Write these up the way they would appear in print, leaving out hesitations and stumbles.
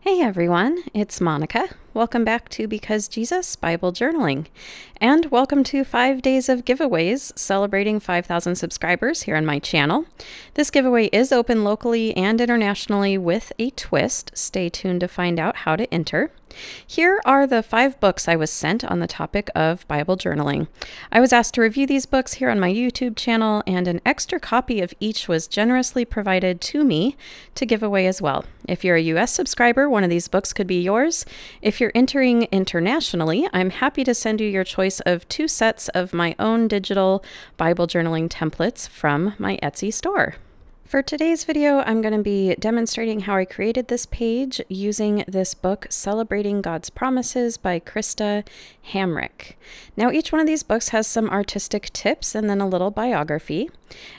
Hey everyone, it's Monica. Welcome back to Because Jesus Bible Journaling. And welcome to 5 days of giveaways celebrating 5,000 subscribers here on my channel. This giveaway is open locally and internationally with a twist. Stay tuned to find out how to enter. Here are the 5 books I was sent on the topic of Bible journaling. I was asked to review these books here on my YouTube channel, and an extra copy of each was generously provided to me to give away as well. If you're a US subscriber, one of these books could be yours. If you're entering internationally, I'm happy to send you your choice of 2 sets of my own digital Bible journaling templates from my Etsy store. For today's video, I'm going to be demonstrating how I created this page using this book, Celebrating God's Promises by Krista Hamrick. Now, each one of these books has some artistic tips and then a little biography.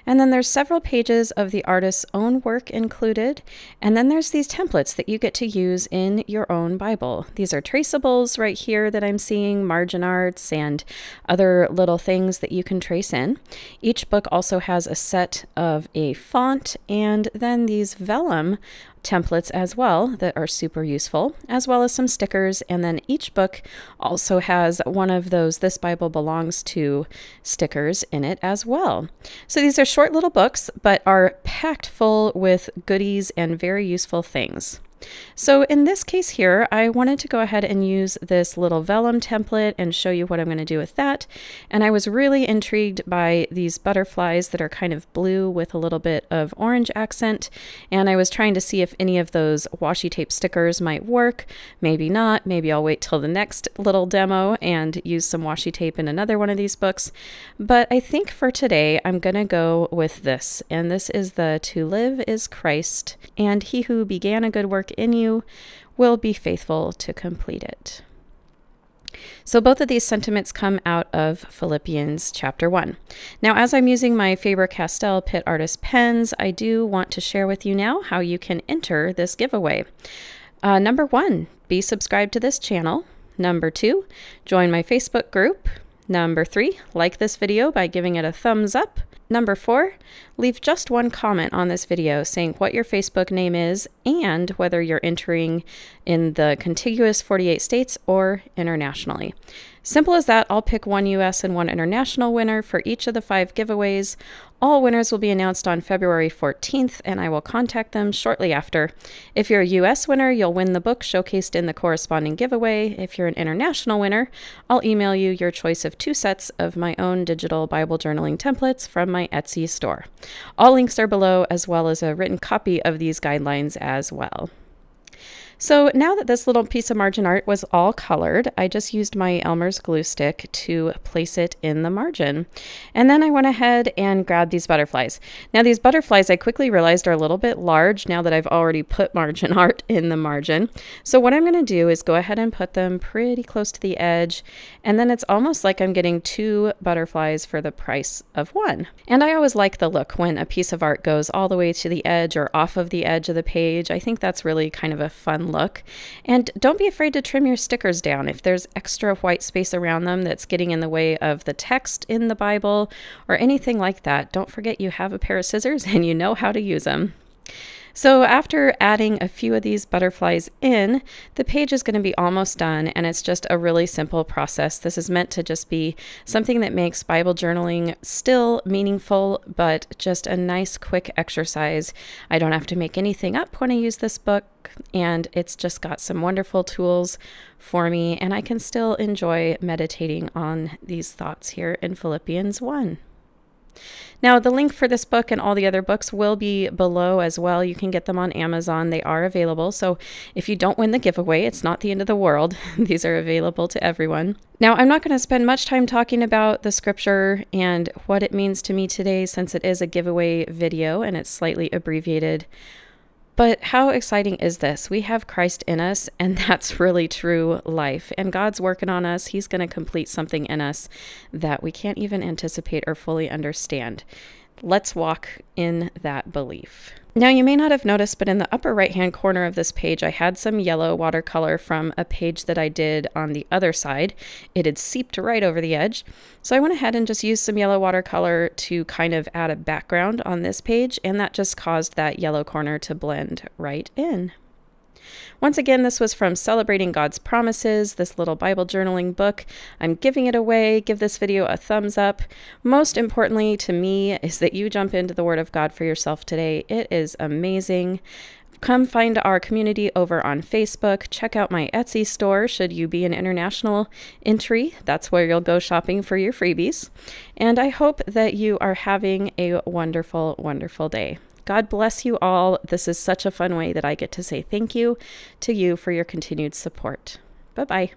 And then there's several pages of the artist's own work included. And then there's these templates that you get to use in your own Bible. These are traceables right here that I'm seeing, margin arts, and other little things that you can trace in. Each book also has a set of a font and then these Vellum templates as well that are super useful, as well as some stickers. And then each book also has one of those "This Bible Belongs To" stickers in it as well. So these are short little books, but are packed full with goodies and very useful things. So in this case here, I wanted to go ahead and use this little vellum template and show you what I'm going to do with that. And I was really intrigued by these butterflies that are kind of blue with a little bit of orange accent. And I was trying to see if any of those washi tape stickers might work. Maybe not. Maybe I'll wait till the next little demo and use some washi tape in another one of these books. But I think for today, I'm going to go with this. And this is the "To Live is Christ, and He who began a good work in you will be faithful to complete it." So both of these sentiments come out of Philippians chapter 1. Now, as I'm using my Faber-Castell Pitt Artist pens, I do want to share with you now how you can enter this giveaway. Number 1, be subscribed to this channel. Number 2, join my Facebook group. Number 3, like this video by giving it a thumbs up. Number 4, leave just one comment on this video saying what your Facebook name is and whether you're entering in the contiguous 48 states or internationally. Simple as that. I'll pick one US and one international winner for each of the 5 giveaways. All winners will be announced on February 14th, and I will contact them shortly after. If you're a US winner, you'll win the book showcased in the corresponding giveaway. If you're an international winner, I'll email you your choice of 2 sets of my own digital Bible journaling templates from my Etsy store. All links are below, as well as a written copy of these guidelines as well. So now that this little piece of margin art was all colored, I just used my Elmer's glue stick to place it in the margin. And then I went ahead and grabbed these butterflies. Now these butterflies I quickly realized are a little bit large now that I've already put margin art in the margin. So what I'm going to do is go ahead and put them pretty close to the edge. And then it's almost like I'm getting 2 butterflies for the price of 1. And I always like the look when a piece of art goes all the way to the edge or off of the edge of the page. I think that's really kind of a fun look. And don't be afraid to trim your stickers down if there's extra white space around them that's getting in the way of the text in the Bible or anything like that. Don't forget you have a pair of scissors and you know how to use them. So after adding a few of these butterflies in, the page is going to be almost done, and it's just a really simple process. This is meant to just be something that makes Bible journaling still meaningful, but just a nice quick exercise. I don't have to make anything up when I use this book, and it's just got some wonderful tools for me, and I can still enjoy meditating on these thoughts here in Philippians 1. Now, the link for this book and all the other books will be below as well. You can get them on Amazon. They are available. So if you don't win the giveaway, it's not the end of the world. These are available to everyone. Now, I'm not going to spend much time talking about the scripture and what it means to me today, since it is a giveaway video and it's slightly abbreviated. But how exciting is this? We have Christ in us, and that's really true life. And God's working on us. He's going to complete something in us that we can't even anticipate or fully understand. Let's walk in that belief. Now, you may not have noticed, but in the upper right-hand corner of this page, I had some yellow watercolor from a page that I did on the other side. It had seeped right over the edge. So I went ahead and just used some yellow watercolor to kind of add a background on this page, and that just caused that yellow corner to blend right in. Once again, this was from Celebrating God's Promises, this little Bible journaling book. I'm giving it away. Give this video a thumbs up. Most importantly to me is that you jump into the Word of God for yourself today. It is amazing. Come find our community over on Facebook. Check out my Etsy store should you be an international entry. That's where you'll go shopping for your freebies. And I hope that you are having a wonderful, wonderful day. God bless you all. This is such a fun way that I get to say thank you to you for your continued support. Bye-bye.